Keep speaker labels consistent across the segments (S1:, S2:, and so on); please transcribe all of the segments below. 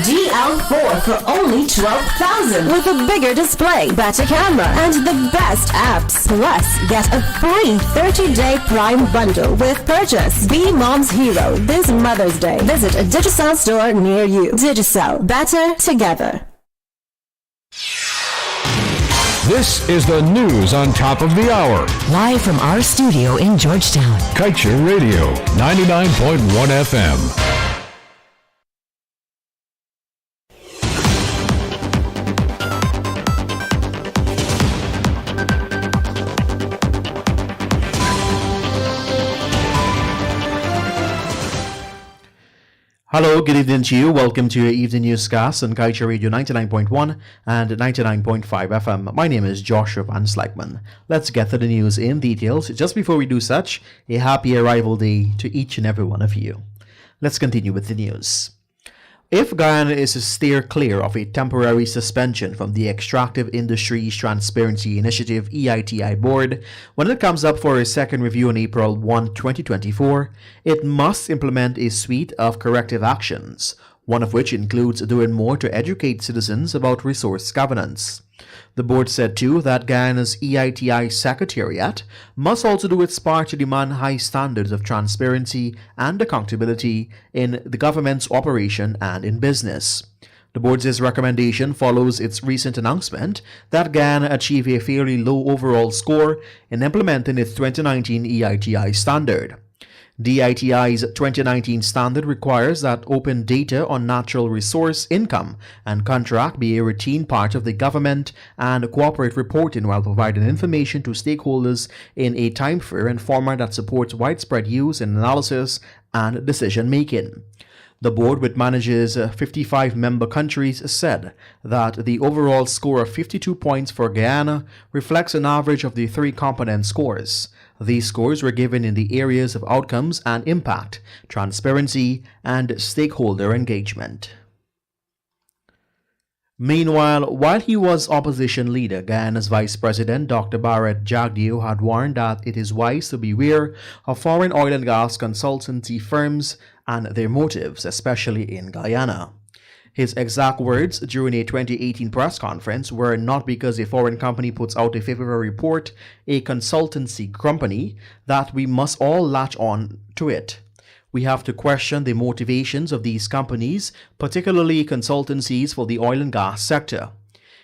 S1: DL4 for only $12,000 with a bigger display, better camera, and the best apps. Plus, get a free 30-day Prime bundle with purchase. Be Mom's hero this Mother's Day. Visit a Digicel store near you. Digicel, better together.
S2: This is the news on top of the hour.
S3: Live from our studio in Georgetown.
S2: Kaieteur Radio, 99.1 FM.
S4: Hello, good evening to you. Welcome to your evening newscast on Kaieteur Radio 99.1 and 99.5 FM. My name is Joshua Van Slegman. Let's get to the news in details. Just before we do such, a happy arrival day to each and every one of you. Let's continue with the news. If Guyana is to steer clear of a temporary suspension from the Extractive Industries Transparency Initiative EITI board, when it comes up for a second review on April 1, 2024, it must implement a suite of corrective actions, one of which includes doing more to educate citizens about resource governance. The board said too that Guyana's EITI Secretariat must also do its part to demand high standards of transparency and accountability in the government's operation and in business. The board's recommendation follows its recent announcement that Guyana achieved a fairly low overall score in implementing its 2019 EITI standard. DITI's 2019 standard requires that open data on natural resource income and contract be a routine part of the government and corporate reporting while providing information to stakeholders in a timeframe and format that supports widespread use in analysis and decision making. The board, which manages 55 member countries, said that the overall score of 52 points for Guyana reflects an average of the three component scores. These scores were given in the areas of outcomes and impact, transparency, and stakeholder engagement. Meanwhile, while he was opposition leader, Guyana's Vice President Dr. Barrett Jagdeo had warned that it is wise to beware of foreign oil and gas consultancy firms and their motives, especially in Guyana. His exact words during a 2018 press conference were not because a foreign company puts out a favorable report, a consultancy company, that we must all latch on to it. We have to question the motivations of these companies, particularly consultancies for the oil and gas sector.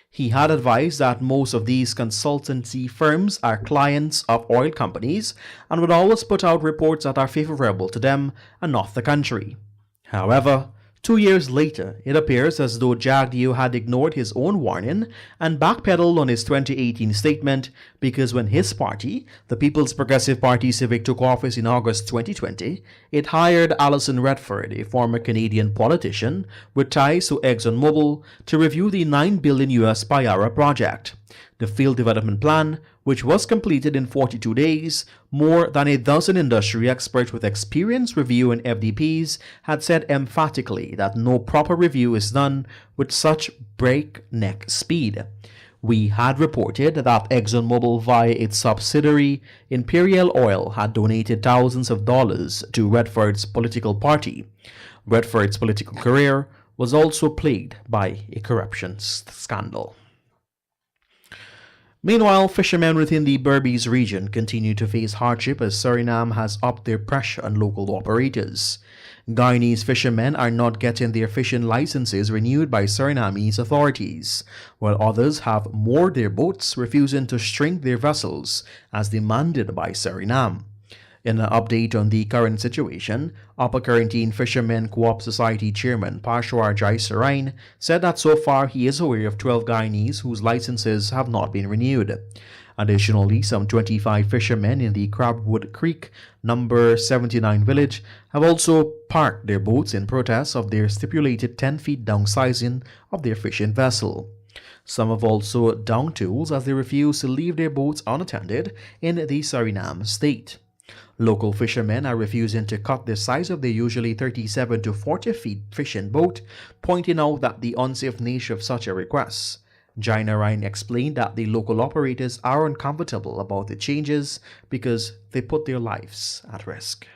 S4: He had advised that most of these consultancy firms are clients of oil companies and would always put out reports that are favorable to them and not the country. However, 2 years later, it appears as though Jagdeo had ignored his own warning and backpedaled on his 2018 statement because when his party, the People's Progressive Party Civic, took office in August 2020, it hired Alison Redford, a former Canadian politician with ties to ExxonMobil, to review the $9 billion US Payara project. The field development plan, which was completed in 42 days, more than a dozen industry experts with experience reviewing FDPs had said emphatically that no proper review is done with such breakneck speed. We had reported that ExxonMobil via its subsidiary Imperial Oil had donated thousands of dollars to Redford's political party. Redford's political career was also plagued by a corruption scandal. Meanwhile, fishermen within the Berbice region continue to face hardship as Suriname has upped their pressure on local operators. Guyanese fishermen are not getting their fishing licenses renewed by Surinamese authorities, while others have moored their boats, refusing to string their vessels as demanded by Suriname. In an update on the current situation, Upper Quarantine Fishermen Co-op Society Chairman Pashwar Jai Sarain said that so far he is aware of 12 Guyanese whose licenses have not been renewed. Additionally, some 25 fishermen in the Crabwood Creek number 79 village have also parked their boats in protest of their stipulated 10 feet downsizing of their fishing vessel. Some have also downed tools as they refuse to leave their boats unattended in the Suriname state. Local fishermen are refusing to cut the size of their usually 37 to 40 feet fishing boat, pointing out that the unsafe nature of such a request. Jaina Ryan explained that the local operators are uncomfortable about the changes because they put their lives at risk.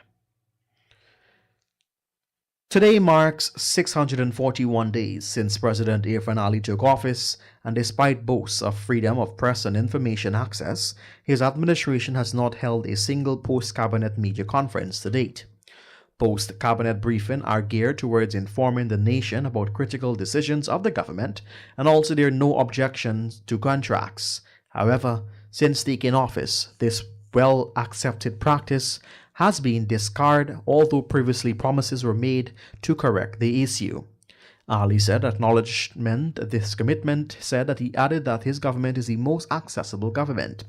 S4: Today marks 641 days since President Irfan Ali took office, and despite boasts of freedom of press and information access, his administration has not held a single post-cabinet media conference to date. Post-cabinet briefings are geared towards informing the nation about critical decisions of the government, and also there are no objections to contracts. However, since taking office, this well-accepted practice has been discarded, although previously promises were made to correct the issue. Ali said acknowledgement this commitment said that he added that his government is the most accessible government.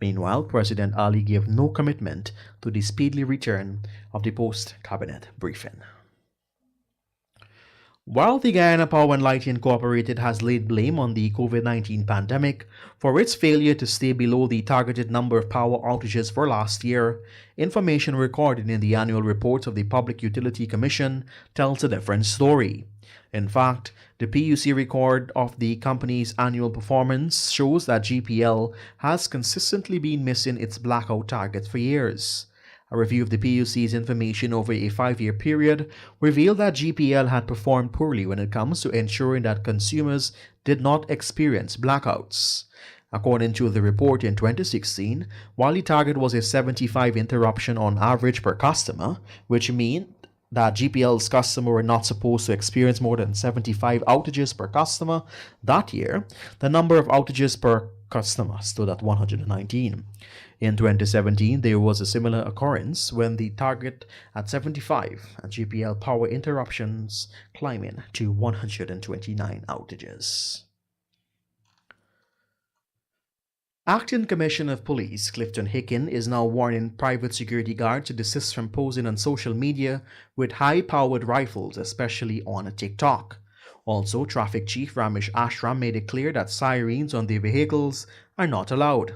S4: Meanwhile, President Ali gave no commitment to the speedy return of the post-cabinet briefing. While the Guyana Power and Light Incorporated has laid blame on the COVID-19 pandemic for its failure to stay below the targeted number of power outages for last year, information recorded in the annual report of the Public Utility Commission tells a different story. In fact, the PUC record of the company's annual performance shows that GPL has consistently been missing its blackout targets for years. A review of the PUC's information over a 5-year period revealed that GPL had performed poorly when it comes to ensuring that consumers did not experience blackouts. According to the report in 2016, while the target was a 75 interruption on average per customer, which means that GPL's customers were not supposed to experience more than 75 outages per customer that year, the number of outages per customer stood at 119. In 2017, there was a similar occurrence when the target at 75 and GPL power interruptions climbing to 129 outages. Acting Commissioner of Police Clifton Hicken is now warning private security guards to desist from posing on social media with high-powered rifles, especially on TikTok. Also, Traffic Chief Ramesh Ashram made it clear that sirens on their vehicles are not allowed.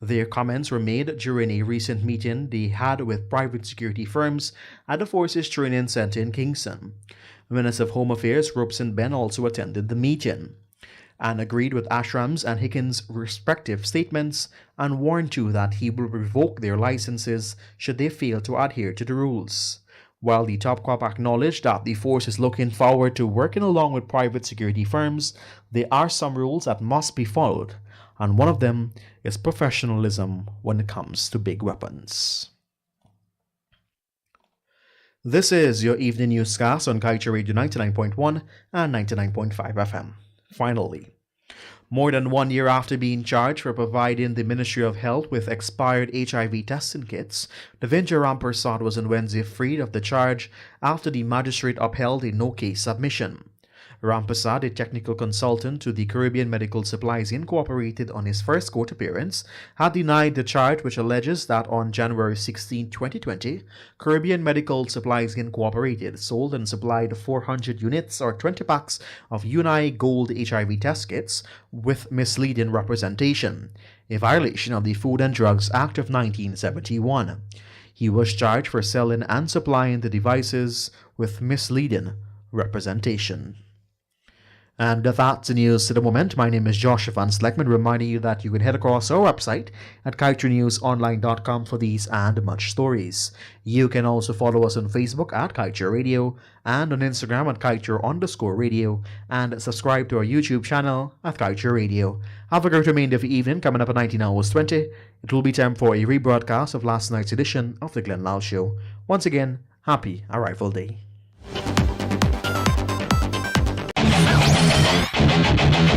S4: Their comments were made during a recent meeting they had with private security firms at the Forces Training Center in Kingston. Minister of Home Affairs Robson Ben also attended the meeting and agreed with Ashram's and Hicken's respective statements and warned too that he will revoke their licenses should they fail to adhere to the rules. While the top cop acknowledged that the force is looking forward to working along with private security firms, there are some rules that must be followed, and one of them is professionalism when it comes to big weapons. This is your evening newscast on Kaieteur Radio 99.1 and 99.5 FM. Finally, more than 1 year after being charged for providing the Ministry of Health with expired HIV testing kits, Devendra Rampersad was on Wednesday freed of the charge after the magistrate upheld a no-case submission. Rampersad, a technical consultant to the Caribbean Medical Supplies Incorporated on his first court appearance, had denied the charge which alleges that on January 16, 2020, Caribbean Medical Supplies Incorporated sold and supplied 400 units or 20 packs of Uni Gold HIV test kits with misleading representation, a violation of the Food and Drugs Act of 1971. He was charged for selling and supplying the devices with misleading representation. And that's the news to the moment. My name is Joshua Van Sleckman, reminding you that you can head across our website at kaieteurnewsonline.com for these and much stories. You can also follow us on Facebook at Kaieteur Radio and on Instagram at Kaieteur_radio and subscribe to our YouTube channel at Kaieteur Radio. Have a great remainder of the evening. Coming up at 19:20, it will be time for a rebroadcast of last night's edition of the Glenn Lau Show. Once again, happy Arrival Day.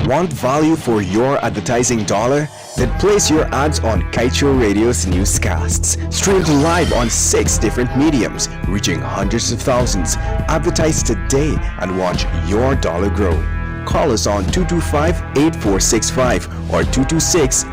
S5: Want value for your advertising dollar? Then place your ads on Kaieteur Radio's newscasts. Streamed live on 6 different mediums, reaching hundreds of thousands. Advertise today and watch your dollar grow. Call us on 225-8465 or 226